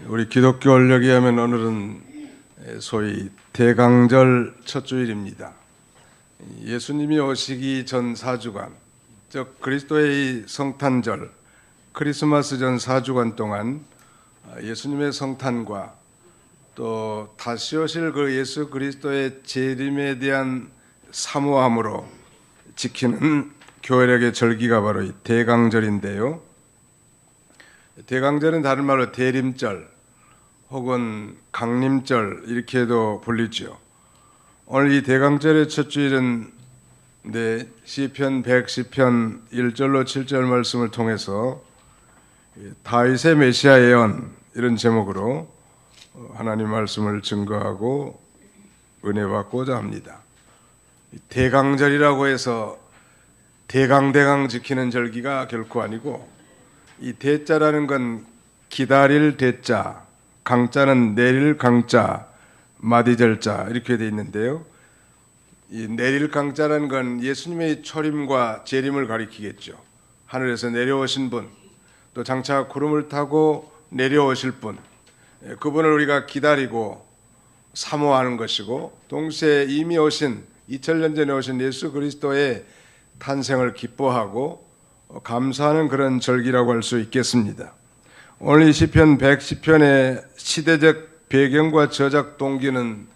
우리 기독교 원력에 하면 오늘은 소위 대강절 첫 주일입니다. 예수님이 오시기 전 4주간, 즉 그리스도의 성탄절, 크리스마스 전 4주간 동안 예수님의 성탄과 또 다시 오실 그 예수 그리스도의 재림에 대한 사모함으로 지키는 교회력의 절기가 바로 이 대강절인데요. 대강절은 다른 말로 대림절 혹은 강림절 이렇게도 불리죠. 오늘 이 대강절의 첫 주일은 시편 110편 1절로 7절 말씀을 통해서 다윗의 메시아 예언 이런 제목으로 하나님 말씀을 증거하고 은혜 받고자 합니다. 대강절이라고 해서 대강 지키는 절기가 결코 아니고, 이 대자라는 건 기다릴 대자, 강자는 내릴 강자, 마디절자 이렇게 되어 있는데요. 이 내릴 강자라는 건 예수님의 초림과 재림을 가리키겠죠. 하늘에서 내려오신 분, 또 장차 구름을 타고 내려오실 분, 그분을 우리가 기다리고 사모하는 것이고, 동시에 이미 오신 2000년 전에 오신 예수 그리스도의 탄생을 기뻐하고 감사하는 그런 절기라고 할 수 있겠습니다. 오늘 이 시편 110편의 시대적 배경과 저작 동기는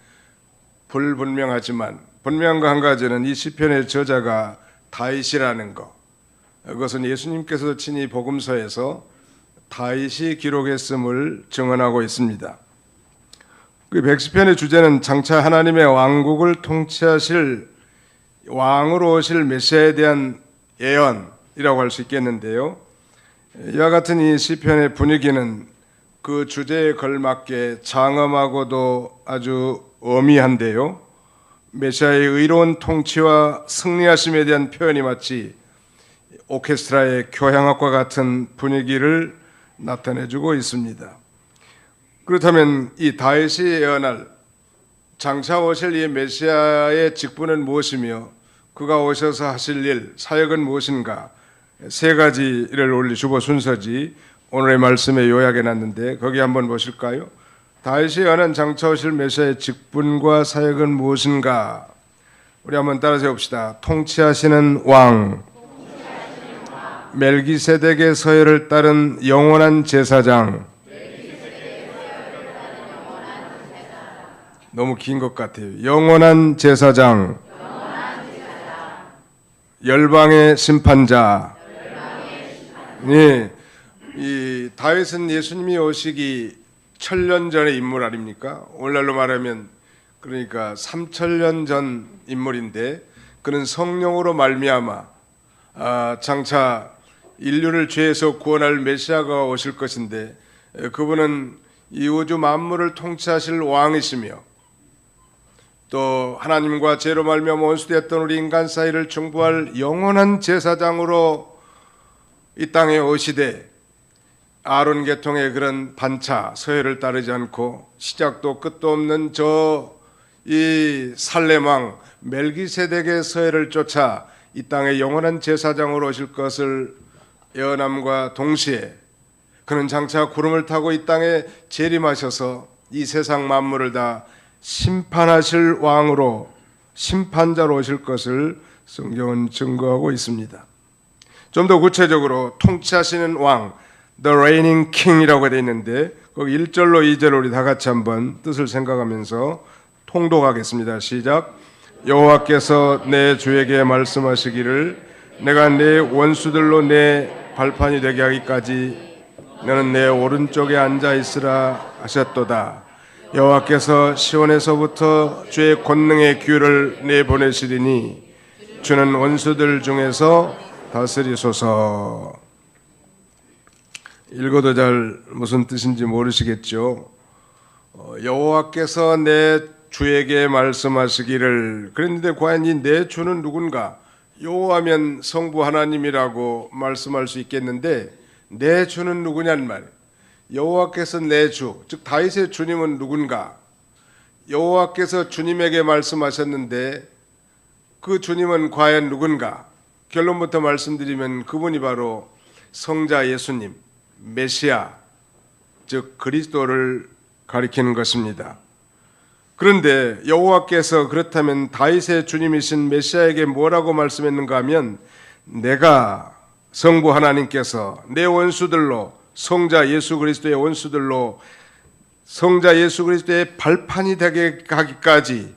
불분명하지만 분명한 거 한 가지는 이 시편의 저자가 다윗이라는 것, 그것은 예수님께서도 친히 복음서에서 다윗이 기록했음을 증언하고 있습니다. 그 110편의 주제는 장차 하나님의 왕국을 통치하실 왕으로 오실 메시아에 대한 예언이라고 할 수 있겠는데요. 이와 같은 이 시편의 분위기는 그 주제에 걸맞게 장엄하고도 아주 엄의한데요. 메시아의 의로운 통치와 승리하심에 대한 표현이 마치 오케스트라의 교향악과 같은 분위기를 나타내주고 있습니다. 그렇다면 이 다윗이 예언할 장차 오실 이 메시아의 직분은 무엇이며 그가 오셔서 하실 일, 사역은 무엇인가? 세 가지를 올리 주보 순서지 오늘의 말씀에 요약해 놨는데 거기 한번 보실까요? 다윗이 예언한 장차 오실 메시아의 직분과 사역은 무엇인가? 우리 한번 따라서 해봅시다. 통치하시는 왕, 멜기세덱의 서열을 따른 영원한 제사장. 너무 긴 것 같아요. 영원한 제사장, 열방의 심판자. 네, 이 다윗은 예수님이 오시기 1000년 전의 인물 아닙니까? 오늘날로 말하면 그러니까 3000년 전 인물인데, 그는 성령으로 말미암아 장차 인류를 죄에서 구원할 메시아가 오실 것인데, 그분은 이 우주 만물을 통치하실 왕이시며 또 하나님과 죄로 말미암아 원수되었던 우리 인간 사이를 중보할 영원한 제사장으로 이 땅에 오시되, 아론 계통의 그런 반차 서열을 따르지 않고 시작도 끝도 없는 이 살렘왕 멜기세덱의 서열을 쫓아 이 땅에 영원한 제사장으로 오실 것을 예언함과 동시에 그는 장차 구름을 타고 이 땅에 재림하셔서 이 세상 만물을 다 심판하실 왕으로, 심판자로 오실 것을 성경은 증거하고 있습니다. 좀 더 구체적으로 통치하시는 왕, The Reigning King이라고 되어 있는데 거기 1절로 2절 우리 다 같이 한번 뜻을 생각하면서 통독하겠습니다. 시작. 여호와께서 내 주에게 말씀하시기를 내가 내 원수들로 내 발판이 되게 하기까지 너는 내 오른쪽에 앉아 있으라 하셨도다. 여호와께서 시온에서부터 주의 권능의 규를 내보내시리니 주는 원수들 중에서 다스리소서. 읽어도 잘 무슨 뜻인지 모르시겠죠. 여호와께서 내 주에게 말씀하시기를. 그랬는데 과연 이 내 주는 누군가? 여호와면 성부 하나님이라고 말씀할 수 있겠는데 내 주는 누구냐는 말이에요. 여호와께서 내 주, 즉 다윗의 주님은 누군가? 여호와께서 주님에게 말씀하셨는데 그 주님은 과연 누군가? 결론부터 말씀드리면 그분이 바로 성자 예수님, 메시아, 즉 그리스도를 가리키는 것입니다. 그런데 여호와께서 그렇다면 다윗의 주님이신 메시아에게 뭐라고 말씀했는가 하면 내가 성부 하나님께서 내 원수들로 성자 예수 그리스도의 원수들로 성자 예수 그리스도의 발판이 되게 하기까지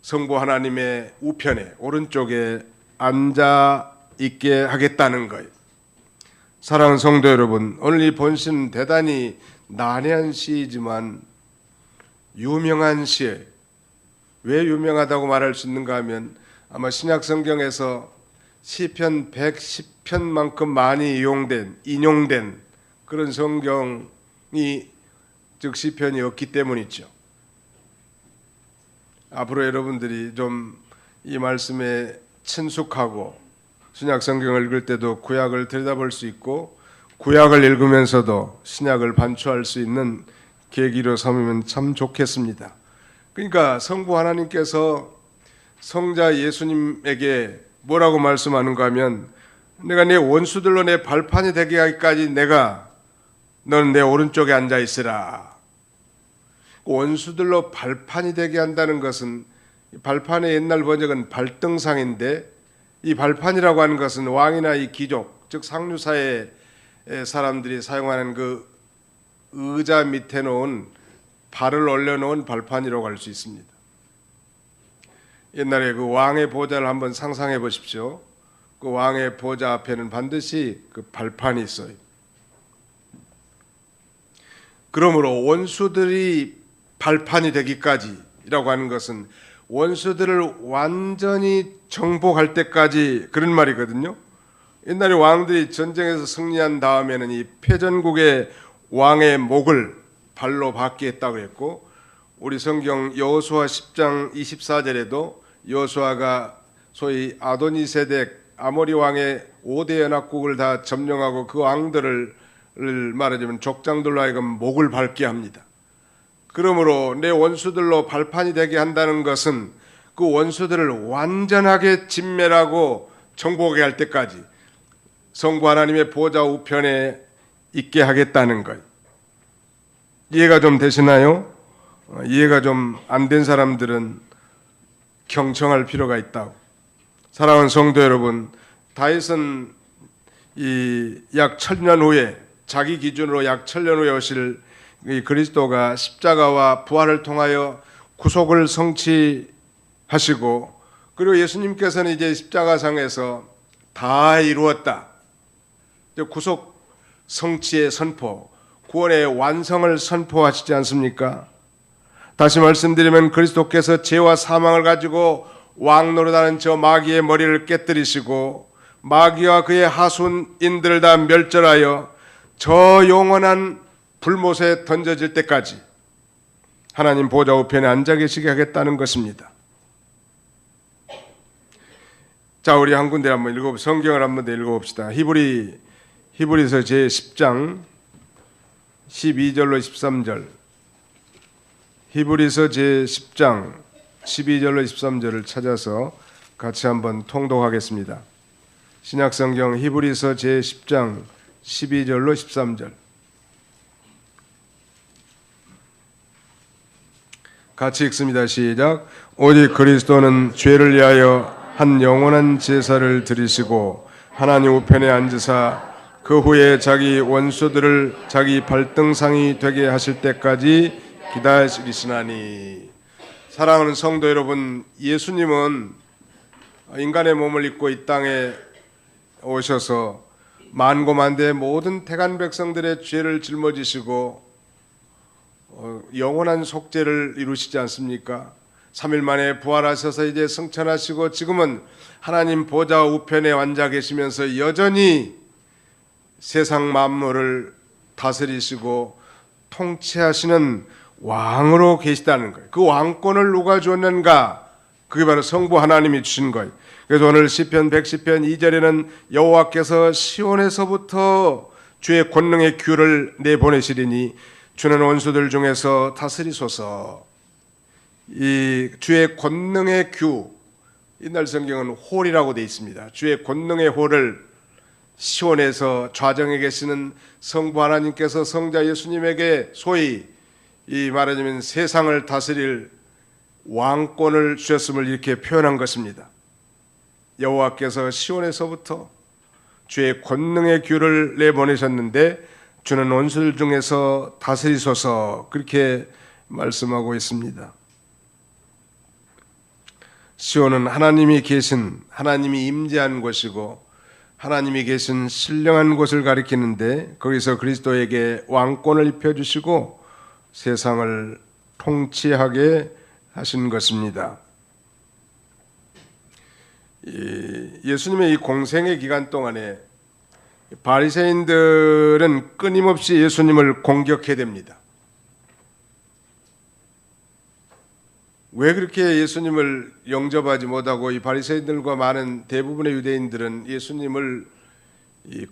성부 하나님의 우편에 오른쪽에 앉아 있게 하겠다는 거예요. 사랑하는 성도 여러분, 오늘 이 본시는 대단히 난해한 시이지만 유명한 시예요. 왜 유명하다고 말할 수 있는가 하면 아마 신약 성경에서 시편 110편만큼 많이 인용된 그런 성경이 즉 시편이 없기 때문이죠. 앞으로 여러분들이 좀 이 말씀에 친숙하고 신약 성경을 읽을 때도 구약을 들여다볼 수 있고 구약을 읽으면서도 신약을 반추할 수 있는 계기로 삼으면 참 좋겠습니다. 그러니까 성부 하나님께서 성자 예수님에게 뭐라고 말씀하는가 하면 내가 내 원수들로 내 발판이 되게 하기까지 너는 내 오른쪽에 앉아 있으라. 원수들로 발판이 되게 한다는 것은 발판의 옛날 번역은 발등상인데 이 발판이라고 하는 것은 왕이나 이 귀족 즉 상류사의 사람들이 사용하는 그 의자 밑에 놓은 발을 올려놓은 발판이라고 할 수 있습니다. 옛날에 그 왕의 보좌를 한번 상상해 보십시오. 그 왕의 보좌 앞에는 반드시 그 발판이 있어요. 그러므로 원수들이 발판이 되기까지라고 하는 것은 원수들을 완전히 정복할 때까지 그런 말이거든요. 옛날에 왕들이 전쟁에서 승리한 다음에는 이 패전국의 왕의 목을 발로 받게 했다고 했고 우리 성경 여호수아 10장 24절에도 여호수아가 소위 아도니세덱 아모리 왕의 5대 연합국을 다 점령하고 그 왕들을 말하자면 족장들로 하여금 목을 밟게 합니다. 그러므로 내 원수들로 발판이 되게 한다는 것은 그 원수들을 완전하게 진멸하고 정복하게 할 때까지 성부 하나님의 보좌 우편에 있게 하겠다는 것. 이해가 좀 되시나요? 이해가 좀 안 된 사람들은 경청할 필요가 있다고. 사랑하는 성도 여러분, 다윗은 이 약 1000년 후에 자기 기준으로 약 1000년 후에 오실 이 그리스도가 십자가와 부활을 통하여 구속을 성취하시고 그리고 예수님께서는 이제 십자가상에서 다 이루었다. 구속 성취의 선포, 구원의 완성을 선포하시지 않습니까? 다시 말씀드리면 그리스도께서 죄와 사망을 가지고 왕 노릇하는 저 마귀의 머리를 깨뜨리시고 마귀와 그의 하순인들을 다 멸절하여 저 영원한 불못에 던져질 때까지 하나님 보좌 우편에 앉아 계시게 하겠다는 것입니다. 자, 우리 한 군데 한번 성경을 한번 더 읽어봅시다. 히브리서 제10장 12절로 13절. 히브리서 제10장 12절로 13절을 찾아서 같이 한번 통독하겠습니다. 신약성경 히브리서 제10장 12절로 13절. 같이 읽습니다. 시작. 오직 그리스도는 죄를 위하여 한 영원한 제사를 드리시고 하나님 우편에 앉으사 그 후에 자기 원수들을 자기 발등상이 되게 하실 때까지 기다리시나니. 사랑하는 성도 여러분, 예수님은 인간의 몸을 입고 이 땅에 오셔서 만고만대의 모든 택한 백성들의 죄를 짊어지시고 영원한 속죄를 이루시지 않습니까? 3일 만에 부활하셔서 이제 승천하시고 지금은 하나님 보좌 우편에 앉아 계시면서 여전히 세상 만물을 다스리시고 통치하시는 왕으로 계시다는 거예요. 그 왕권을 누가 줬는가? 그게 바로 성부 하나님이 주신 거예요. 그래서 오늘 시편 110편 2절에는 여호와께서 시온에서부터 주의 권능의 규를 내보내시리니 주는 원수들 중에서 다스리소서. 이 주의 권능의 규, 옛날 성경은 홀이라고 되어 있습니다. 주의 권능의 홀을 시온에서 좌정에 계시는 성부 하나님께서 성자 예수님에게 소위 이 말하자면 세상을 다스릴 왕권을 주셨음을 이렇게 표현한 것입니다. 여호와께서 시온에서부터 주의 권능의 귤을 내보내셨는데 주는 원수들 중에서 다스리소서, 그렇게 말씀하고 있습니다. 시온은 하나님이 계신, 하나님이 임재한 곳이고 하나님이 계신 신령한 곳을 가리키는데 거기서 그리스도에게 왕권을 입혀주시고 세상을 통치하게 하신 것입니다. 예수님의 이 공생의 기간 동안에 바리새인들은 끊임없이 예수님을 공격해댑니다. 왜 그렇게 예수님을 영접하지 못하고 이 바리새인들과 많은 대부분의 유대인들은 예수님을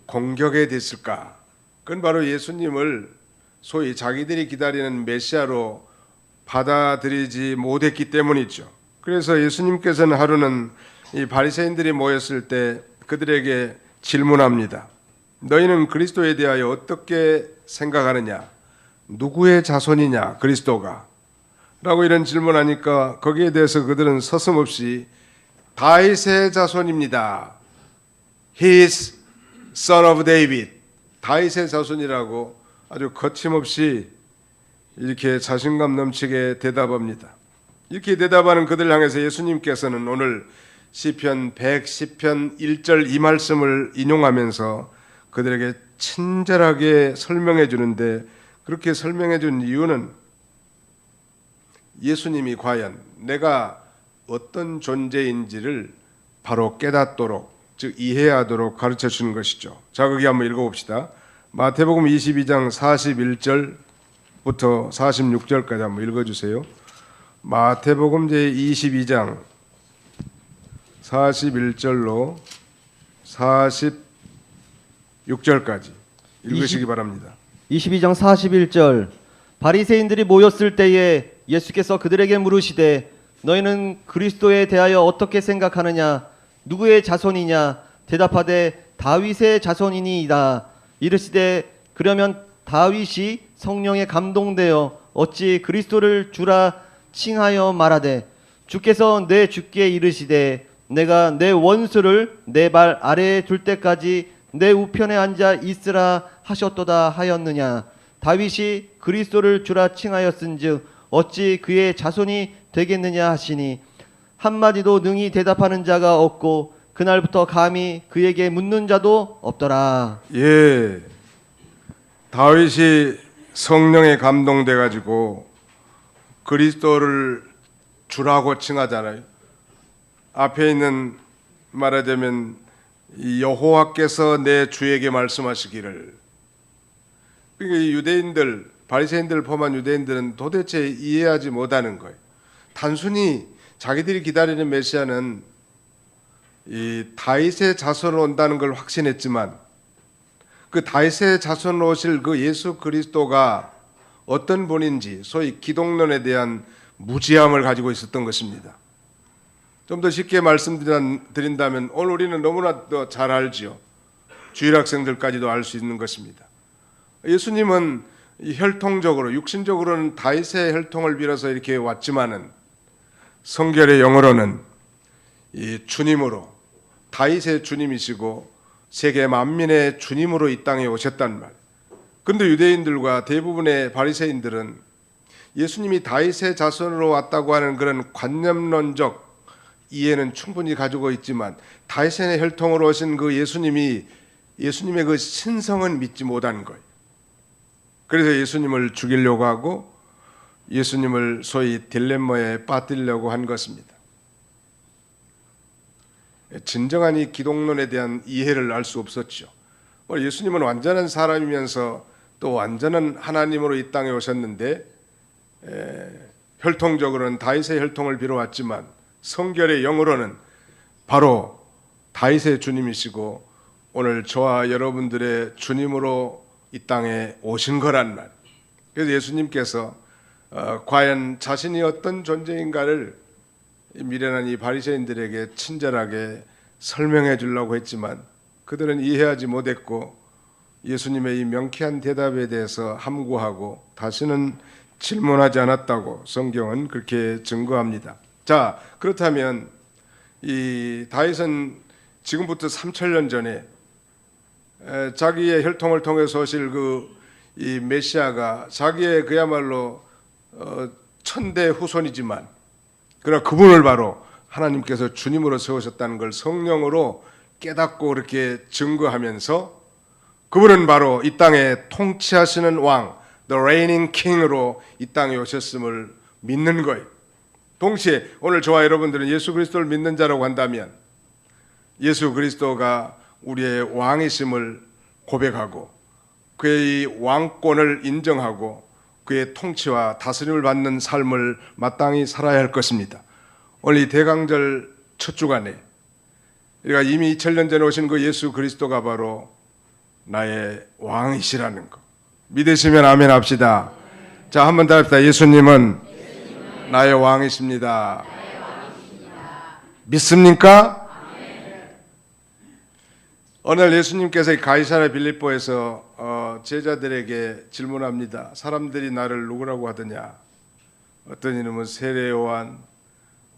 공격해 댔을까? 그건 바로 예수님을 소위 자기들이 기다리는 메시아로 받아들이지 못했기 때문이죠. 그래서 예수님께서는 하루는 이 바리새인들이 모였을 때 그들에게 질문합니다. 너희는 그리스도에 대하여 어떻게 생각하느냐? 누구의 자손이냐 그리스도가? 라고 이런 질문하니까 거기에 대해서 그들은 서슴없이 다윗의 자손입니다. He is son of David. 다윗의 자손이라고 아주 거침없이 이렇게 자신감 넘치게 대답합니다. 이렇게 대답하는 그들 향해서 예수님께서는 오늘 시편 110편 1절 이 말씀을 인용하면서 그들에게 친절하게 설명해 주는데, 그렇게 설명해 준 이유는 예수님이 과연 내가 어떤 존재인지를 바로 깨닫도록, 즉 이해하도록 가르쳐 주는 것이죠. 자, 거기 한번 읽어봅시다. 마태복음 22장 41절부터 46절까지 한번 읽어주세요. 마태복음 제22장 41절로 46절까지 읽으시기 바랍니다. 22장 41절. 바리새인들이 모였을 때에 예수께서 그들에게 물으시되 너희는 그리스도에 대하여 어떻게 생각하느냐? 누구의 자손이냐? 대답하되 다윗의 자손이니이다. 이르시되 그러면 다윗이 성령에 감동되어 어찌 그리스도를 주라 칭하여 말하되 주께서 내 주께 이르시되 내가 내 원수를 내 발 아래에 둘 때까지 내 우편에 앉아 있으라 하셨도다 하였느냐? 다윗이 그리스도를 주라 칭하였은즉 어찌 그의 자손이 되겠느냐 하시니 한마디도 능히 대답하는 자가 없고 그날부터 감히 그에게 묻는 자도 없더라. 예, 다윗이 성령에 감동돼 가지고 그리스도를 주라고 칭하잖아요. 앞에 있는 말하자면 여호와께서 내 주에게 말씀하시기를. 그러니까 이 유대인들, 바리새인들 포함한 유대인들은 도대체 이해하지 못하는 거예요. 단순히 자기들이 기다리는 메시아는 이 다윗의 자손으로 온다는 걸 확신했지만 그 다윗의 자손으로 오실 그 예수 그리스도가 어떤 분인지, 소위 기독론에 대한 무지함을 가지고 있었던 것입니다. 좀 더 쉽게 말씀드린다면 오늘 우리는 너무나 더 잘 알지요. 주일학생들까지도 알 수 있는 것입니다. 예수님은 혈통적으로, 육신적으로는 다윗의 혈통을 빌어서 이렇게 왔지만은 성결의 영으로는 이 주님으로, 다윗의 주님이시고 세계 만민의 주님으로 이 땅에 오셨단 말. 그런데 유대인들과 대부분의 바리새인들은 예수님이 다윗의 자손으로 왔다고 하는 그런 관념론적 이해는 충분히 가지고 있지만 다윗의 혈통으로 오신 그 예수님의 그 신성은 믿지 못한 거예요. 그래서 예수님을 죽이려고 하고 예수님을 소위 딜레마에 빠뜨리려고 한 것입니다. 진정한 이 기독론에 대한 이해를 알 수 없었죠. 예수님은 완전한 사람이면서 또 완전한 하나님으로 이 땅에 오셨는데 혈통적으로는 다윗의 혈통을 빌어왔지만 성결의 영으로는 바로 다윗의 주님이시고 오늘 저와 여러분들의 주님으로 이 땅에 오신 거란 말. 그래서 예수님께서 과연 자신이 어떤 존재인가를 미련한 이 바리새인들에게 친절하게 설명해 주려고 했지만 그들은 이해하지 못했고 예수님의 이 명쾌한 대답에 대해서 함구하고 다시는 질문하지 않았다고 성경은 그렇게 증거합니다. 자, 그렇다면 이 다윗은 지금부터 3000년 전에 자기의 혈통을 통해서 오실 이 메시아가 자기의 그야말로 천대 후손이지만 그러나 그분을 바로 하나님께서 주님으로 세우셨다는 걸 성령으로 깨닫고 그렇게 증거하면서 그분은 바로 이 땅에 통치하시는 왕, The Reigning King으로 이 땅에 오셨음을 믿는 거예요. 동시에 오늘 저와 여러분들은 예수 그리스도를 믿는 자라고 한다면 예수 그리스도가 우리의 왕이심을 고백하고 그의 왕권을 인정하고 그의 통치와 다스림을 받는 삶을 마땅히 살아야 할 것입니다. 오늘 이 대강절 첫 주간에 우리가 이미 2000년 전에 오신 그 예수 그리스도가 바로 나의 왕이시라는 거 믿으시면 아멘 합시다. 자, 한번 더 합시다. 예수님은 나의 왕이십니다. 믿습니까? 어느 날 예수님께서 가이사랴 빌립보에서 제자들에게 질문합니다. 사람들이 나를 누구라고 하더냐? 어떤 이는 뭐 세례 요한,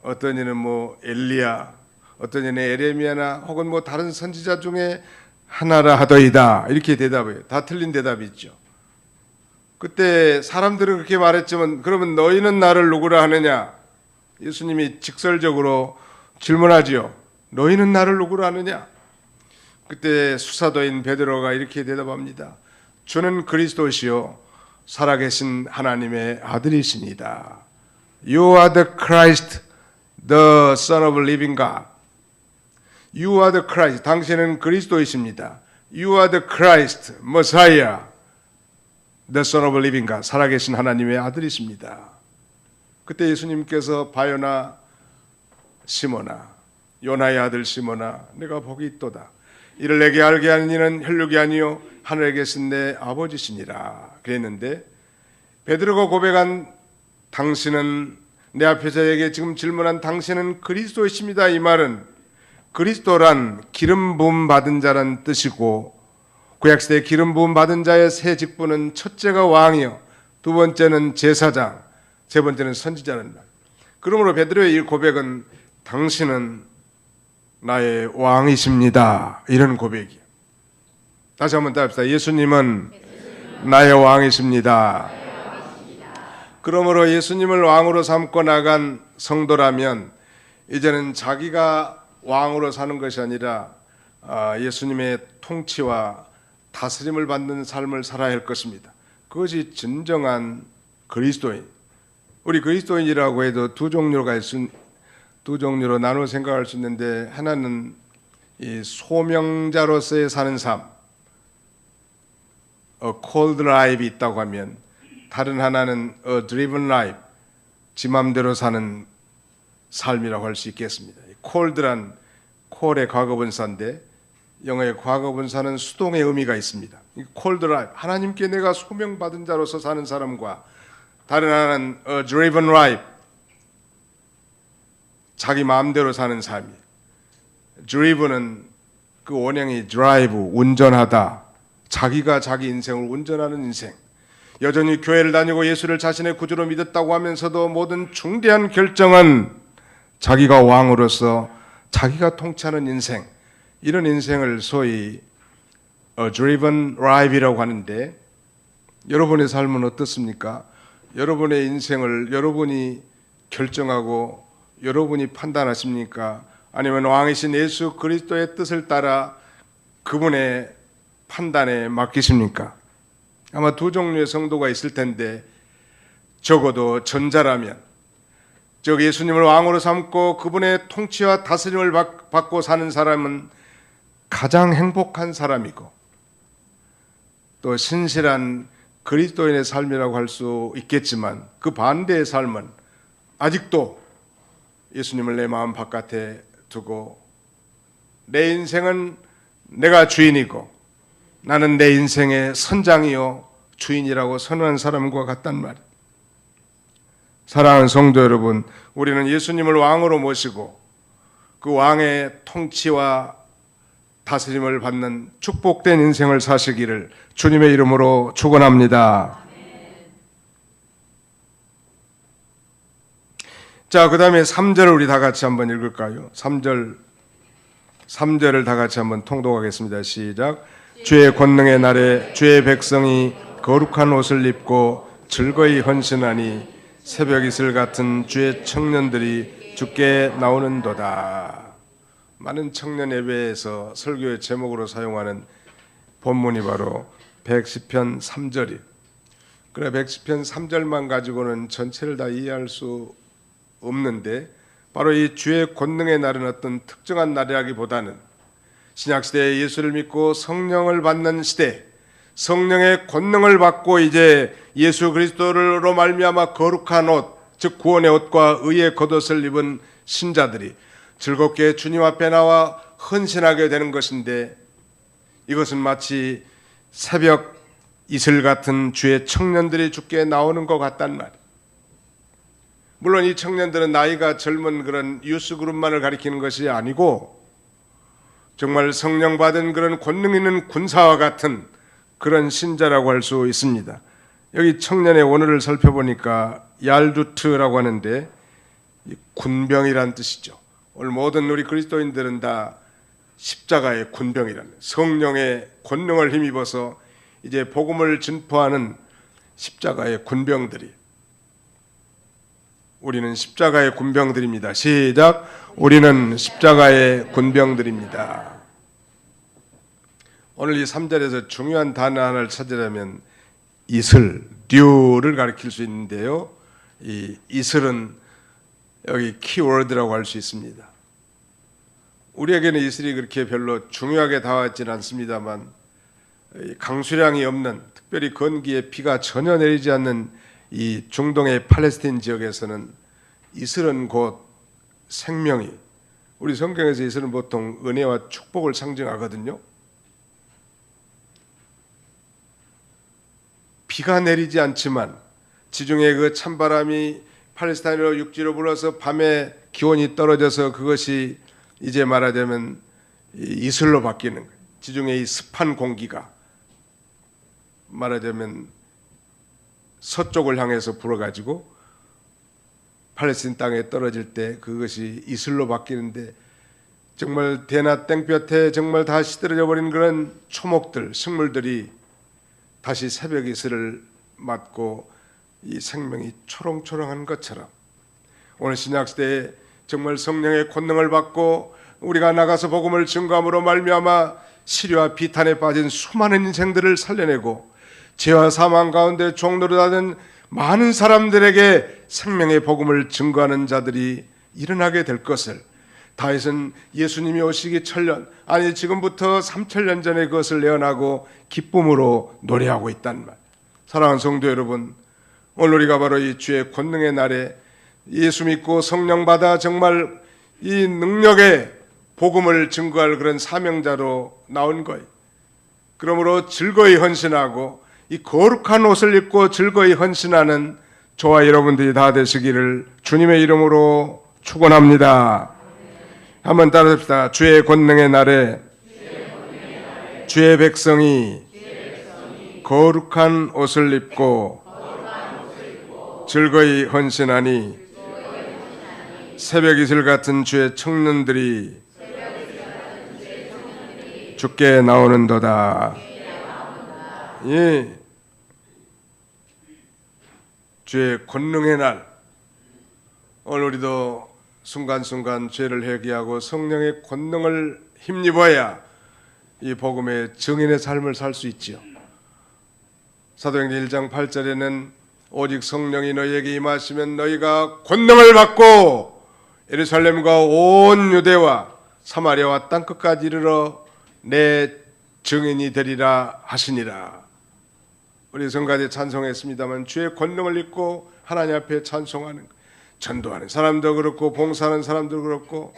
어떤 이는 뭐 엘리야, 어떤 이는 에레미야나 혹은 뭐 다른 선지자 중에 하나라 하더이다. 이렇게 대답해요. 다 틀린 대답이 있죠. 그때 사람들은 그렇게 말했지만 그러면 너희는 나를 누구라 하느냐? 예수님이 직설적으로 질문하지요. 너희는 나를 누구라 하느냐? 그때 수사도인 베드로가 이렇게 대답합니다. 주는 그리스도시요 살아계신 하나님의 아들이시니다. You are the Christ, the Son of living God. You are the Christ. 당신은 그리스도이십니다. You are the Christ, Messiah, the Son of living God. 살아계신 하나님의 아들이십니다. 그때 예수님께서 바요나 시몬아, 요나의 아들 시몬아, 내가 복이 있도다. 이를 내게 알게 하는 이는 혈육이 아니요 하늘에 계신 내 아버지시니라 그랬는데 베드로가 고백한 당신은 내 앞에서 에게 지금 질문한 당신은 그리스도이십니다. 이 말은 그리스도란 기름 부음 받은 자란 뜻이고 구약시대 기름 부음 받은 자의 세 직분은 첫째가 왕이요 두 번째는 제사장 세 번째는 선지자는 말. 그러므로 베드로의 이 고백은 당신은 나의 왕이십니다. 이런 고백이에요. 다시 한번 답합시다. 예수님은 나의 왕이십니다. 그러므로 예수님을 왕으로 삼고 나간 성도라면 이제는 자기가 왕으로 사는 것이 아니라 예수님의 통치와 다스림을 받는 삶을 살아야 할 것입니다. 그것이 진정한 그리스도인. 우리 그리스도인이라고 해도 두 종류로 나눠 생각할 수 있는데 하나는 이 소명자로서의 사는 삶, a called life이 있다고 하면 다른 하나는 a driven life, 지 맘대로 사는 삶이라고 할 수 있겠습니다. called란 call의 과거분사인데 영어의 과거분사는 수동의 의미가 있습니다. called life, 하나님께 내가 소명받은 자로서 사는 사람과 다른 하나는 a driven life, 자기 마음대로 사는 삶이에요. driven은 그 원형이 drive, 운전하다. 자기가 자기 인생을 운전하는 인생. 여전히 교회를 다니고 예수를 자신의 구주로 믿었다고 하면서도 모든 중대한 결정은 자기가 왕으로서 자기가 통치하는 인생. 이런 인생을 소위 a driven life이라고 하는데 여러분의 삶은 어떻습니까? 여러분의 인생을 여러분이 결정하고 여러분이 판단하십니까? 아니면 왕이신 예수 그리스도의 뜻을 따라 그분의 판단에 맡기십니까? 아마 두 종류의 성도가 있을 텐데 적어도 전자라면 즉 예수님을 왕으로 삼고 그분의 통치와 다스림을 받고 사는 사람은 가장 행복한 사람이고 또 신실한 그리스도인의 삶이라고 할 수 있겠지만 그 반대의 삶은 아직도 예수님을 내 마음 바깥에 두고 내 인생은 내가 주인이고 나는 내 인생의 선장이요 주인이라고 선언한 사람과 같단 말이에요. 사랑하는 성도 여러분, 우리는 예수님을 왕으로 모시고 그 왕의 통치와 다스림을 받는 축복된 인생을 사시기를 주님의 이름으로 축원합니다. 자, 그 다음에 3절을 우리 다 같이 한번 읽을까요? 3절을 다 같이 한번 통독하겠습니다. 시작. 주의 권능의 날에 주의 백성이 거룩한 옷을 입고 즐거이 헌신하니 새벽 이슬 같은 주의 청년들이 주께 나오는도다. 많은 청년 예배에서 설교의 제목으로 사용하는 본문이 바로 110편 3절이에요. 그래 110편 3절만 가지고는 전체를 다 이해할 수 없는데 바로 이 주의 권능의 날은 어떤 특정한 날이라기보다는 신약시대에 예수를 믿고 성령을 받는 시대, 성령의 권능을 받고 이제 예수 그리스도로 말미암아 거룩한 옷, 즉 구원의 옷과 의의 겉옷을 입은 신자들이 즐겁게 주님 앞에 나와 헌신하게 되는 것인데, 이것은 마치 새벽 이슬 같은 주의 청년들이 주께 나오는 것 같단 말이에요. 물론 이 청년들은 나이가 젊은 그런 유스 그룹만을 가리키는 것이 아니고 정말 성령 받은 그런 권능 있는 군사와 같은 그런 신자라고 할 수 있습니다. 여기 청년의 원어를 살펴보니까 얄두트라고 하는데 군병이란 뜻이죠. 오늘 모든 우리 그리스도인들은 다 십자가의 군병이라는, 성령의 권능을 힘입어서 이제 복음을 전파하는 십자가의 군병들이, 우리는 십자가의 군병들입니다. 시작. 우리는 십자가의 군병들입니다. 오늘 이 3절에서 중요한 단어 하나를 찾으려면 이슬, 듀를 가리킬 수 있는데요. 이 이슬은 여기 키워드라고 할 수 있습니다. 우리에게는 이슬이 그렇게 별로 중요하게 다가왔지는 않습니다만, 강수량이 없는, 특별히 건기에 비가 전혀 내리지 않는 이 중동의 팔레스틴 지역에서는 이슬은 곧 생명이, 우리 성경에서 이슬은 보통 은혜와 축복을 상징하거든요. 비가 내리지 않지만 지중해 그 찬바람이 팔레스타인으로 육지로 불어서 밤에 기온이 떨어져서 그것이 이제 말하자면 이슬로 바뀌는 거예요. 지중해 이 습한 공기가 말하자면 서쪽을 향해서 불어가지고 팔레스틴 땅에 떨어질 때 그것이 이슬로 바뀌는데, 정말 대낮 땡볕에 정말 다 시들어져 버린 그런 초목들, 식물들이 다시 새벽 이슬을 맞고 이 생명이 초롱초롱한 것처럼 오늘 신약시대에 정말 성령의 권능을 받고 우리가 나가서 복음을 증거함으로 말미암아 시련과 비탄에 빠진 수많은 인생들을 살려내고 죄와 사망 가운데 종노릇하는 많은 사람들에게 생명의 복음을 증거하는 자들이 일어나게 될 것을, 다윗은 예수님이 오시기 1000년, 아니 지금부터 3000년 전에 그것을 예언하고 기쁨으로 노래하고 있단 말. 사랑하는 성도 여러분, 오늘 우리가 바로 이 주의 권능의 날에 예수 믿고 성령 받아 정말 이 능력의 복음을 증거할 그런 사명자로 나온 거예요. 그러므로 즐거이 헌신하고 이 거룩한 옷을 입고 즐거이 헌신하는 저와 여러분들이 다 되시기를 주님의 이름으로 축원합니다. 한번 따라합시다. 주의 권능의 날에 주의 백성이 거룩한 옷을 입고 즐거이 헌신하니 새벽 이슬 같은 주의 청년들이 주께 나오는도다. 예. 주의 권능의 날, 오늘 우리도 순간순간 죄를 회개하고 성령의 권능을 힘입어야 이 복음의 증인의 삶을 살 수 있지요. 사도행전 1장 8절에는 오직 성령이 너희에게 임하시면 너희가 권능을 받고 예루살렘과 온 유대와 사마리아와 땅끝까지 이르러 내 증인이 되리라 하시니라. 우리 성가대 찬송했습니다만 주의 권능을 입고 하나님 앞에 찬송하는, 전도하는 사람도 그렇고 봉사하는 사람도 그렇고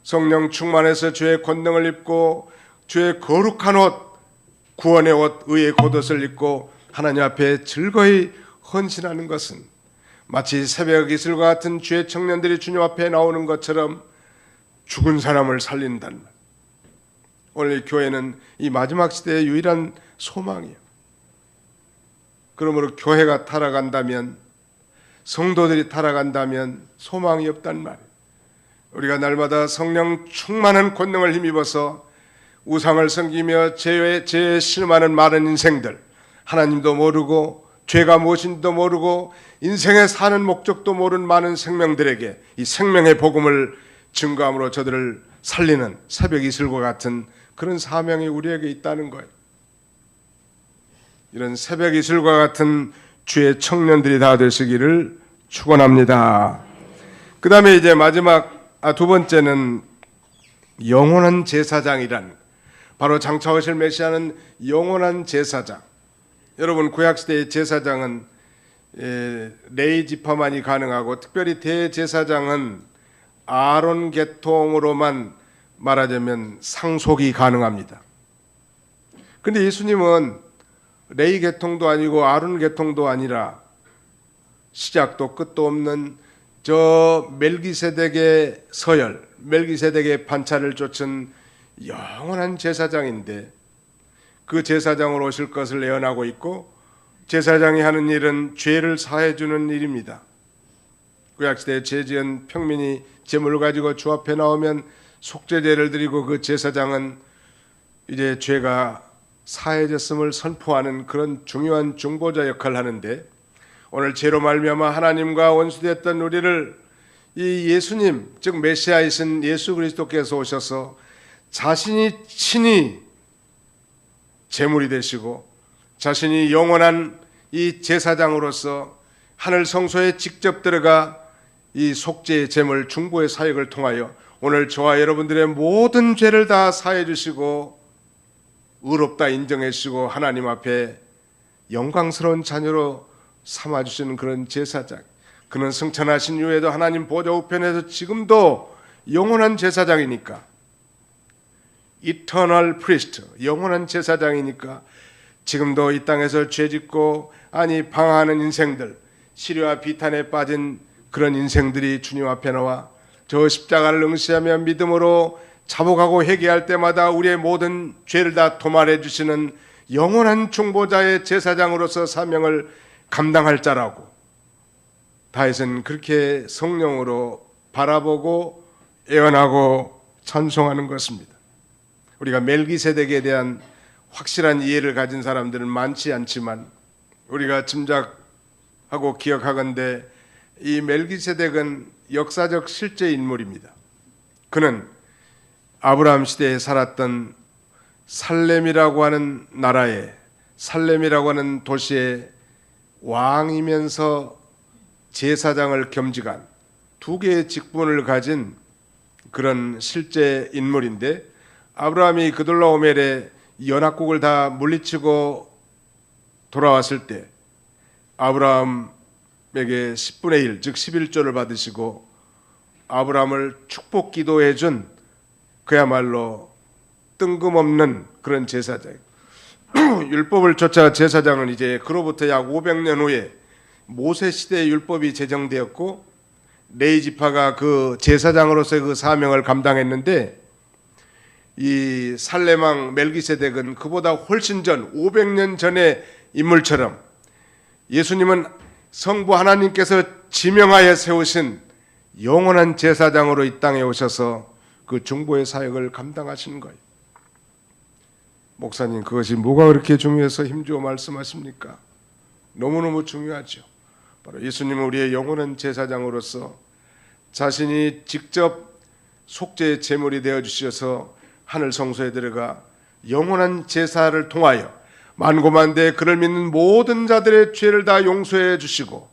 성령 충만해서 주의 권능을 입고 주의 거룩한 옷, 구원의 옷, 의의 겉옷을 입고 하나님 앞에 즐거이 헌신하는 것은 마치 새벽 이슬과 같은 주의 청년들이 주님 앞에 나오는 것처럼 죽은 사람을 살린다는 말. 오늘 교회는 이 마지막 시대의 유일한 소망이에요. 그러므로 교회가 타락한다면, 성도들이 타락한다면 소망이 없단 말이에요. 우리가 날마다 성령 충만한 권능을 힘입어서 우상을 섬기며 죄에 실험하는 많은 인생들, 하나님도 모르고 죄가 무엇인지도 모르고 인생에 사는 목적도 모르는 많은 생명들에게 이 생명의 복음을 증거함으로 저들을 살리는 새벽 이슬과 같은 그런 사명이 우리에게 있다는 거예요. 이런 새벽 이슬과 같은 주의 청년들이 다 되시기를 축원합니다. 그 다음에 이제 두 번째는 영원한 제사장이란, 바로 장차 오실 메시아는 영원한 제사장. 여러분, 구약시대의 제사장은 레위 지파만이 가능하고, 특별히 대제사장은 아론 계통으로만 말하자면 상속이 가능합니다. 근데 예수님은 레위 계통도 아니고 아론 계통도 아니라 시작도 끝도 없는 저 멜기세덱의 서열, 멜기세덱의 반차를 쫓은 영원한 제사장인데, 그 제사장으로 오실 것을 예언하고 있고, 제사장이 하는 일은 죄를 사해 주는 일입니다. 구약시대에 죄지은 평민이 제물을 가지고 주 앞에 나오면 속죄제를 드리고, 그 제사장은 이제 죄가 사해졌음을 선포하는 그런 중요한 중보자 역할을 하는데, 오늘 죄로 말미암아 하나님과 원수됐던 우리를 이 예수님, 즉 메시아이신 예수 그리스도께서 오셔서 자신이 친히 제물이 되시고, 자신이 영원한 이 제사장으로서 하늘 성소에 직접 들어가 이 속죄의 제물 중보의 사역을 통하여 오늘 저와 여러분들의 모든 죄를 다 사해 주시고 의롭다 인정해 주시고 하나님 앞에 영광스러운 자녀로 삼아 주시는 그런 제사장. 그는 승천하신 이후에도 하나님 보좌 우편에서 지금도 영원한 제사장이니까, Eternal Priest, 영원한 제사장이니까 지금도 이 땅에서 죄짓고 방황하는 인생들, 시련과 비탄에 빠진 그런 인생들이 주님 앞에 나와 저 십자가를 응시하며 믿음으로 자복하고 회개할 때마다 우리의 모든 죄를 다 도말해 주시는 영원한 중보자의 제사장으로서 사명을 감당할 자라고 다윗은 그렇게 성령으로 바라보고 예언하고 찬송하는 것입니다. 우리가 멜기세덱에 대한 확실한 이해를 가진 사람들은 많지 않지만 우리가 짐작하고 기억하건대 이 멜기세덱은 역사적 실제 인물입니다. 그는 아브라함 시대에 살았던 살렘이라고 하는 나라에, 살렘이라고 하는 도시의 왕이면서 제사장을 겸직한 두 개의 직분을 가진 그런 실제 인물인데, 아브라함이 그돌라오멜의 연합국을 다 물리치고 돌아왔을 때 아브라함에게 10분의 1, 즉 11조를 받으시고 아브라함을 축복 기도해 준 그야말로 뜬금없는 그런 제사장. 율법을 쫓아 제사장은 이제 그로부터 약 500년 후에 모세 시대의 율법이 제정되었고 레위 지파가 그 제사장으로서의 그 사명을 감당했는데, 이 살렘왕 멜기세덱은 그보다 훨씬 전 500년 전의 인물처럼 예수님은 성부 하나님께서 지명하여 세우신 영원한 제사장으로 이 땅에 오셔서 그 중보의 사역을 감당하시는 거예요. 목사님, 그것이 뭐가 그렇게 중요해서 힘주어 말씀하십니까? 너무너무 중요하죠. 바로 예수님은 우리의 영원한 제사장으로서 자신이 직접 속죄의 제물이 되어 주셔서 하늘 성소에 들어가 영원한 제사를 통하여 만고만대 그를 믿는 모든 자들의 죄를 다 용서해 주시고,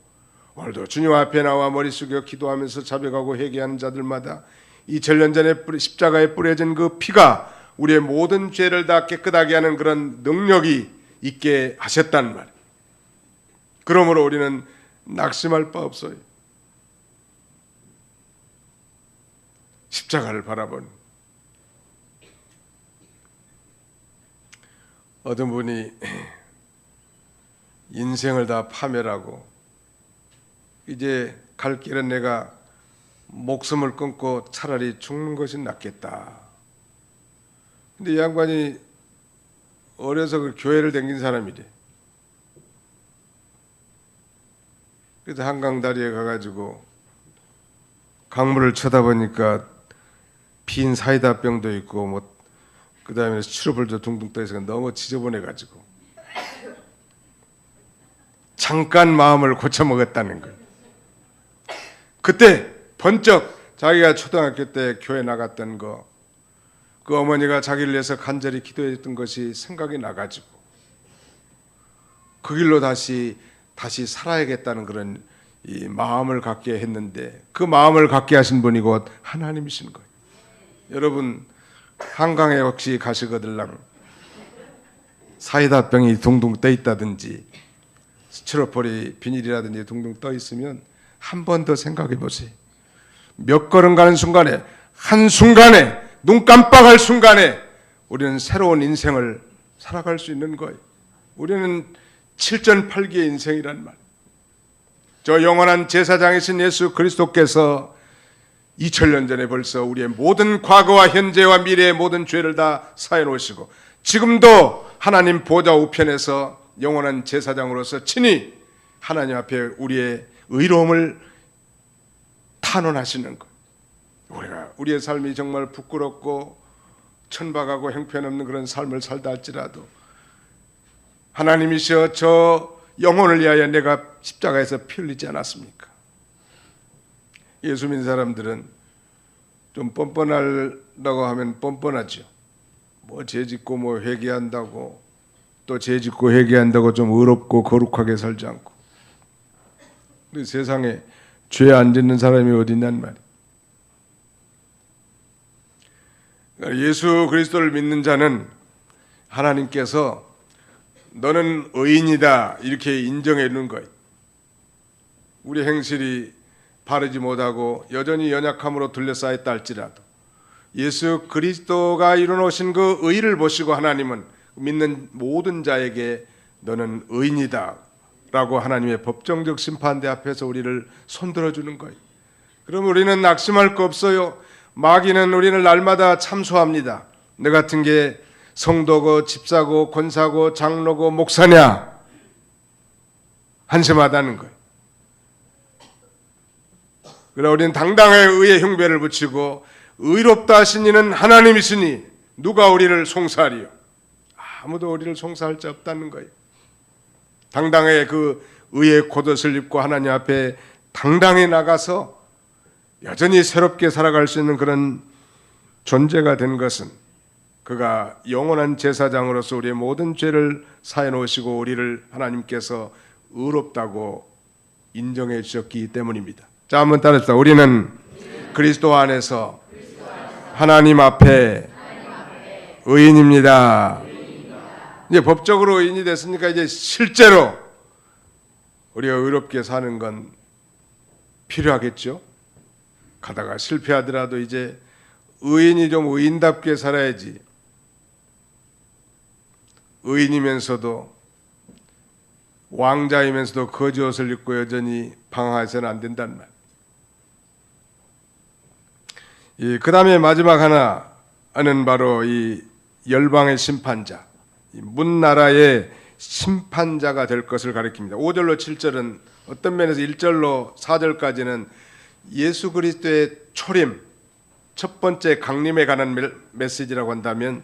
오늘도 주님 앞에 나와 머리 숙여 기도하면서 자백하고 회개하는 자들마다 이 전년 전에 십자가에 뿌려진 그 피가 우리의 모든 죄를 다 깨끗하게 하는 그런 능력이 있게 하셨단 말이에요. 그러므로 우리는 낙심할 바 없어요. 십자가를 바라본 어떤 분이 인생을 다 파멸하고 이제 갈 길은 내가 목숨을 끊고 차라리 죽는 것이 낫겠다. 근데 이 양반이 어려서 그 교회를 다닌 사람이래. 그래서 한강 다리에 가가지고 강물을 쳐다보니까 빈 사이다 병도 있고 뭐 그다음에 시럽을도 둥둥 떠 있어서 너무 지저분해가지고 잠깐 마음을 고쳐 먹었다는 거예요. 그때 번쩍 자기가 초등학교 때 교회 나갔던 거, 그 어머니가 자기를 위해서 간절히 기도했던 것이 생각이 나가지고 그 길로 다시 살아야겠다는 그런 이 마음을 갖게 했는데, 그 마음을 갖게 하신 분이 곧 하나님이신 거예요. 여러분 한강에 혹시 가시거들랑 사이다 병이 둥둥 떠 있다든지 스티로폴이 비닐이라든지 둥둥 떠 있으면 한 번 더 생각해 보세요. 몇 걸음 가는 순간에, 한순간에, 눈 깜빡할 순간에 우리는 새로운 인생을 살아갈 수 있는 거예요. 우리는 7전8기의 인생이란 말. 저 영원한 제사장이신 예수 그리스도께서 2000년 전에 벌써 우리의 모든 과거와 현재와 미래의 모든 죄를 다 사해 놓으시고 지금도 하나님 보좌 우편에서 영원한 제사장으로서 친히 하나님 앞에 우리의 의로움을 탄원하시는 것. 우리의 삶이 정말 부끄럽고 천박하고 형편없는 그런 삶을 살다 할지라도 하나님이시여 저 영혼을 위하여 내가 십자가에서 피 흘리지 않았습니까? 예수 믿는 사람들은 좀 뻔뻔하다고 하면 뻔뻔하죠. 뭐 죄짓고 뭐 회개한다고, 또 죄짓고 회개한다고 좀 의롭고 거룩하게 살지 않고. 근데 세상에 죄 안 짓는 사람이 어디 있냔 말이에요. 그러니까 예수 그리스도를 믿는 자는 하나님께서 너는 의인이다 이렇게 인정해 주는 거예요. 우리 행실이 바르지 못하고 여전히 연약함으로 둘러싸였다 할지라도 예수 그리스도가 이루어놓으신 그 의를 보시고 하나님은 믿는 모든 자에게 너는 의인이다 라고 하나님의 법정적 심판대 앞에서 우리를 손들어 주는 거예요. 그럼 우리는 낙심할 거 없어요. 마귀는 우리를 날마다 참소합니다. 너 같은 게 성도고 집사고 권사고 장로고 목사냐 한심하다는 거예요. 그러나 우리는 당당하게 의의 흉배를 붙이고 의롭다 하신 이는 하나님이시니 누가 우리를 송사하리요? 아무도 우리를 송사할 자 없다는 거예요. 당당하게 그 의의 겉옷을 입고 하나님 앞에 당당히 나가서 여전히 새롭게 살아갈 수 있는 그런 존재가 된 것은 그가 영원한 제사장으로서 우리의 모든 죄를 사해 놓으시고 우리를 하나님께서 의롭다고 인정해 주셨기 때문입니다. 자, 한번 따라합시다. 우리는 그리스도 안에서 하나님 앞에 의인입니다. 이제 법적으로 의인이 됐으니까 이제 실제로 우리가 의롭게 사는 건 필요하겠죠. 가다가 실패하더라도 이제 의인이 좀 의인답게 살아야지. 의인이면서도 왕자이면서도 거지 옷을 입고 여전히 방황해서는 안 된단 말. 그 다음에 마지막 하나는 바로 이 열방의 심판자, 문나라의 심판자가 될 것을 가리킵니다. 5절로 7절은 어떤 면에서 1절로 4절까지는 예수 그리스도의 초림, 첫 번째 강림에 관한 메시지라고 한다면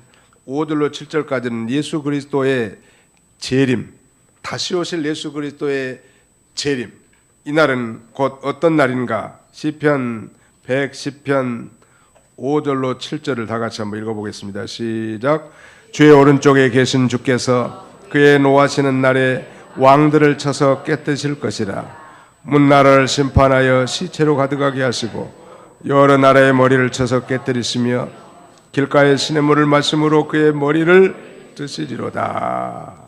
5절로 7절까지는 예수 그리스도의 재림, 다시 오실 예수 그리스도의 재림. 이 날은 곧 어떤 날인가? 시편 110편 5절로 7절을 다 같이 한번 읽어보겠습니다. 시작. 주의 오른쪽에 계신 주께서 그의 노하시는 날에 왕들을 쳐서 깨뜨실 것이라. 문나라를 심판하여 시체로 가득하게 하시고 여러 나라의 머리를 쳐서 깨뜨리시며 길가의 시냇물을 마심으로 그의 머리를 드시리로다.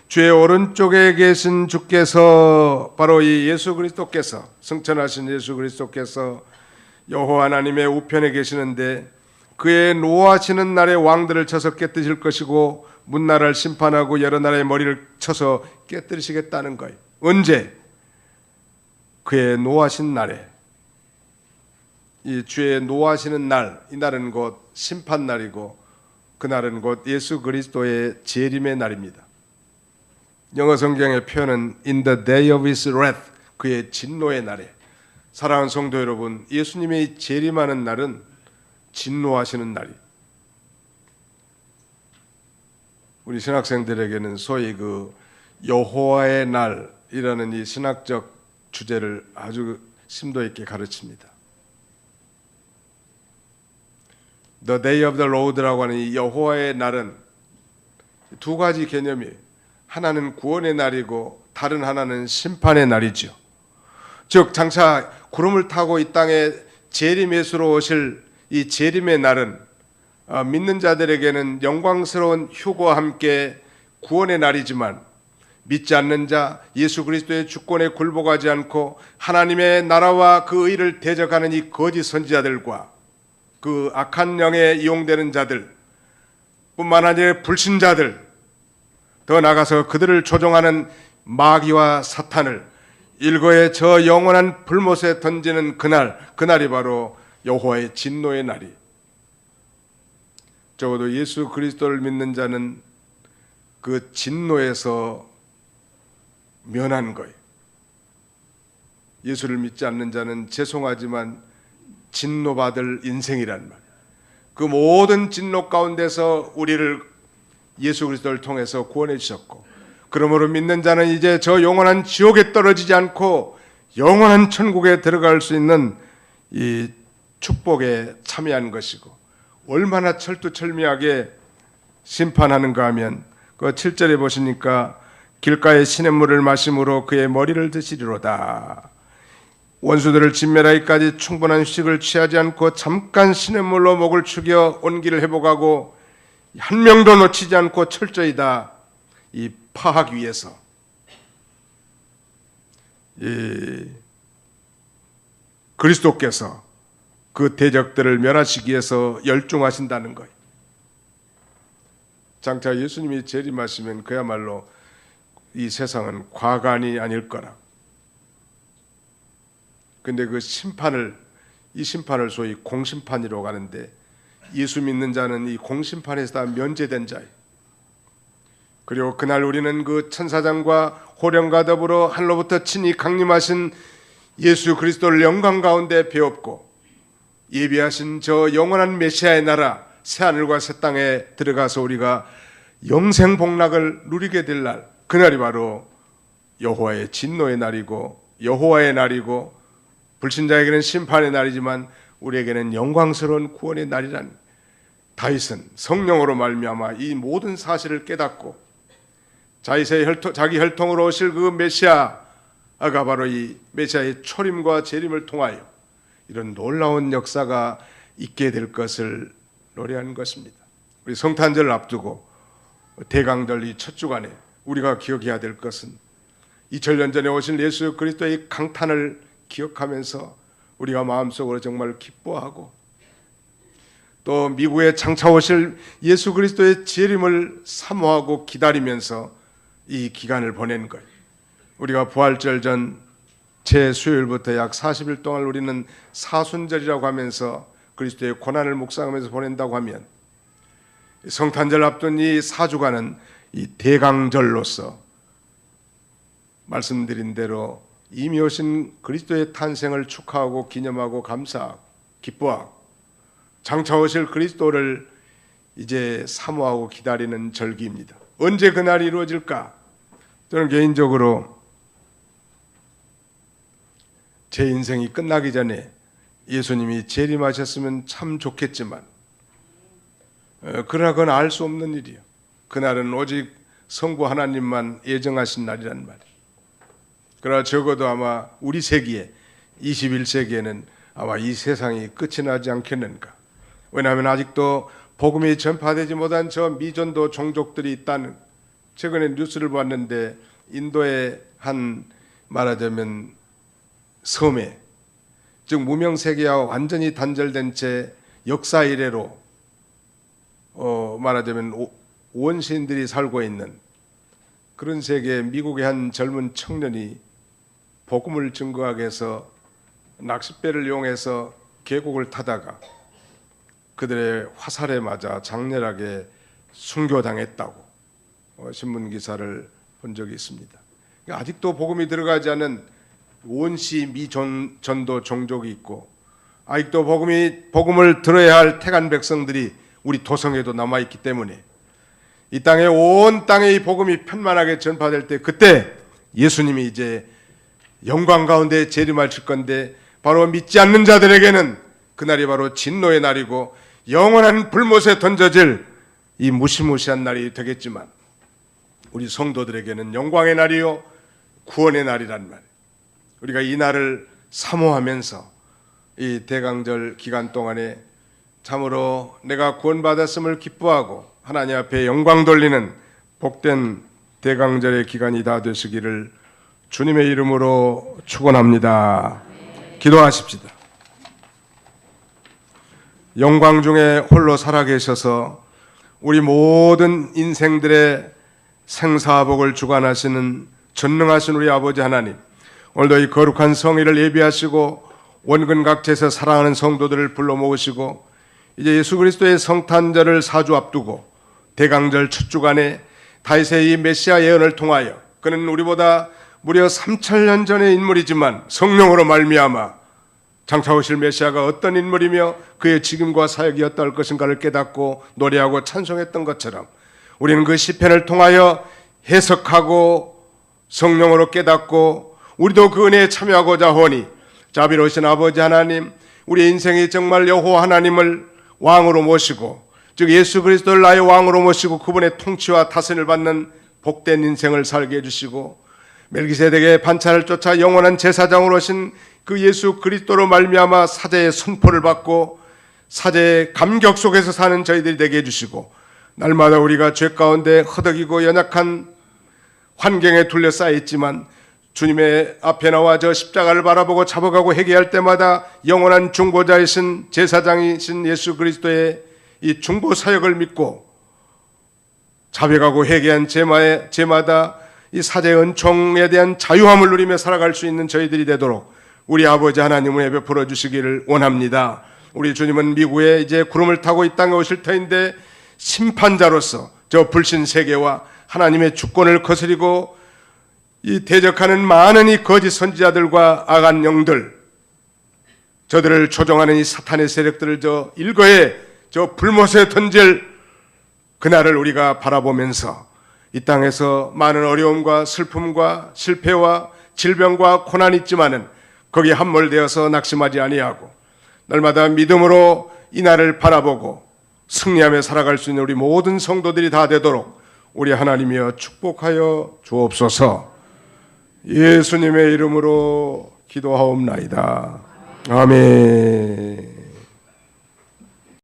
주의 오른쪽에 계신 주께서 바로 이 예수 그리스도께서, 승천하신 예수 그리스도께서 여호와 하나님의 우편에 계시는데 그의 노하시는 날에 왕들을 쳐서 깨뜨릴 것이고 문나라를 심판하고 여러 나라의 머리를 쳐서 깨뜨리시겠다는 거예요. 언제? 그의 노하신 날에. 이 주의 노하시는 날, 이 날은 곧 심판 날이고 그날은 곧 예수 그리스도의 재림의 날입니다. 영어 성경의 표현은 in the day of his wrath, 그의 진노의 날에. 사랑하는 성도 여러분, 예수님이 재림하는 날은 진노하시는 날이. 우리 신학생들에게는 소위 그 여호와의 날이라는 이 신학적 주제를 아주 심도 있게 가르칩니다. The day of the Lord라고 하는 이 여호와의 날은 두 가지 개념이에요. 하나는 구원의 날이고 다른 하나는 심판의 날이죠. 즉 장차 구름을 타고 이 땅에 재림 예수로 오실 이 재림의 날은 믿는 자들에게는 영광스러운 휴거와 함께 구원의 날이지만 믿지 않는 자, 예수 그리스도의 주권에 굴복하지 않고 하나님의 나라와 그 의를 대적하는 이 거짓 선지자들과 그 악한 영에 이용되는 자들 뿐만 아니라 불신자들, 더 나아가서 그들을 조종하는 마귀와 사탄을 일거에 저 영원한 불못에 던지는 그날이 바로 여호와의 진노의 날이. 적어도 예수 그리스도를 믿는 자는 그 진노에서 면한 거예요. 예수를 믿지 않는 자는 죄송하지만 진노받을 인생이란 말이에요. 그 모든 진노 가운데서 우리를 예수 그리스도를 통해서 구원해 주셨고, 그러므로 믿는 자는 이제 저 영원한 지옥에 떨어지지 않고 영원한 천국에 들어갈 수 있는 이 축복에 참여한 것이고, 얼마나 철두철미하게 심판하는가 하면 그 7절에 보시니까 길가에 시냇물을 마심으로 그의 머리를 드시리로다. 원수들을 진멸하기까지 충분한 휴식을 취하지 않고 잠깐 시냇물로 목을 축여 온기를 회복하고 한 명도 놓치지 않고 철저히 다 이 파하기 위해서 이 그리스도께서 그 대적들을 멸하시기 위해서 열중하신다는 거예요. 장차 예수님이 재림하시면 그야말로 이 세상은 과간이 아닐 거라. 근데 그 이 심판을 소위 공심판이라고 하는데, 예수 믿는 자는 이 공심판에서 다 면제된 자예요. 그리고 그날 우리는 그 천사장과 호령과 더불어 하늘로부터 친히 강림하신 예수 그리스도를 영광 가운데 배웠고, 예비하신 저 영원한 메시아의 나라 새하늘과 새 땅에 들어가서 우리가 영생 복락을 누리게 될 날, 그날이 바로 여호와의 진노의 날이고 여호와의 날이고 불신자에게는 심판의 날이지만 우리에게는 영광스러운 구원의 날이란, 다윗은 성령으로 말미암아 이 모든 사실을 깨닫고 자기 혈통으로 오실 그 메시아가 바로 이 메시아의 초림과 재림을 통하여 이런 놀라운 역사가 있게 될 것을 노래하는 것입니다. 우리 성탄절을 앞두고 대강절 이 첫 주간에 우리가 기억해야 될 것은 2000년 전에 오신 예수 그리스도의 강탄을 기억하면서 우리가 마음속으로 정말 기뻐하고, 또 미국에 장차 오실 예수 그리스도의 재림을 사모하고 기다리면서 이 기간을 보낸 거예요. 우리가 부활절 전 제수요일부터 약 40일 동안 우리는 사순절이라고 하면서 그리스도의 고난을 묵상하면서 보낸다고 하면, 성탄절 앞둔 이 4주간은 이 대강절로서 말씀드린 대로 이미 오신 그리스도의 탄생을 축하하고 기념하고 감사하고 기뻐하고 장차 오실 그리스도를 이제 사모하고 기다리는 절기입니다. 언제 그날이 이루어질까? 저는 개인적으로 제 인생이 끝나기 전에 예수님이 재림하셨으면 참 좋겠지만, 그러나 그건 알 수 없는 일이에요. 그날은 오직 성부 하나님만 예정하신 날이란 말이에요. 그러나 적어도 아마 우리 세기에 21세기에는 아마 이 세상이 끝이 나지 않겠는가. 왜냐하면 아직도 복음이 전파되지 못한 저 미전도 종족들이 있다는, 최근에 뉴스를 봤는데 인도의 한 말하자면 섬에, 즉 무명 세계와 완전히 단절된 채 역사 이래로 말하자면 원시인들이 살고 있는 그런 세계에 미국의 한 젊은 청년이 복음을 증거하기 위해서 낚싯배를 이용해서 계곡을 타다가 그들의 화살에 맞아 장렬하게 순교당했다고 신문 기사를 본 적이 있습니다. 아직도 복음이 들어가지 않은 원시 미전도 종족이 있고, 아직도 복음을 들어야 할 택한 백성들이 우리 도성에도 남아 있기 때문에 이 땅에 온 땅에 이 복음이 편만하게 전파될 때, 그때 예수님이 이제 영광 가운데 재림하실 건데, 바로 믿지 않는 자들에게는 그날이 바로 진노의 날이고 영원한 불못에 던져질 이 무시무시한 날이 되겠지만, 우리 성도들에게는 영광의 날이요 구원의 날이란 말. 우리가 이 날을 사모하면서 이 대강절 기간 동안에 참으로 내가 구원받았음을 기뻐하고 하나님 앞에 영광 돌리는 복된 대강절의 기간이 다 되시기를 주님의 이름으로 축원합니다. 기도하십시다. 영광 중에 홀로 살아계셔서 우리 모든 인생들의 생사복을 주관하시는 전능하신 우리 아버지 하나님, 오늘도 이 거룩한 성일을 예비하시고 원근각지에서 사랑하는 성도들을 불러 모으시고 이제 예수 그리스도의 성탄절을 4주 앞두고 대강절 첫 주간에 다윗의 이 메시아 예언을 통하여, 그는 우리보다 무려 3000년 전의 인물이지만 성령으로 말미암아 장차 오실 메시아가 어떤 인물이며 그의 직임과 사역이 어떨 것인가를 깨닫고 노래하고 찬송했던 것처럼, 우리는 그 시편을 통하여 해석하고 성령으로 깨닫고 우리도 그 은혜에 참여하고자 하오니, 자비로우신 아버지 하나님, 우리 인생이 정말 여호와 하나님을 왕으로 모시고, 즉 예수 그리스도를 나의 왕으로 모시고 그분의 통치와 타선을 받는 복된 인생을 살게 해주시고, 멜기세덱의 반차를 쫓아 영원한 제사장으로 오신 그 예수 그리스도로 말미암아 사제의 선포를 받고 사제의 감격 속에서 사는 저희들이 되게 해주시고, 날마다 우리가 죄 가운데 허덕이고 연약한 환경에 둘러싸여 있지만 주님의 앞에 나와 저 십자가를 바라보고 잡아가고 회개할 때마다 영원한 중보자이신 제사장이신 예수 그리스도의 이 중보 사역을 믿고 자백하고 회개한 제마다 이 사제의 은총에 대한 자유함을 누리며 살아갈 수 있는 저희들이 되도록 우리 아버지 하나님을 베풀어 주시기를 원합니다. 우리 주님은 미국에 이제 구름을 타고 이 땅에 오실 터인데, 심판자로서 저 불신 세계와 하나님의 주권을 거스리고 이 대적하는 많은 이 거짓 선지자들과 악한 영들, 저들을 조종하는 이 사탄의 세력들을 저 일거에 저 불못에 던질 그날을 우리가 바라보면서 이 땅에서 많은 어려움과 슬픔과 실패와 질병과 고난이 있지만은 거기에 함몰되어서 낙심하지 아니하고 날마다 믿음으로 이 날을 바라보고 승리하며 살아갈 수 있는 우리 모든 성도들이 다 되도록 우리 하나님이여 축복하여 주옵소서. 예수님의 이름으로 기도하옵나이다. 아멘.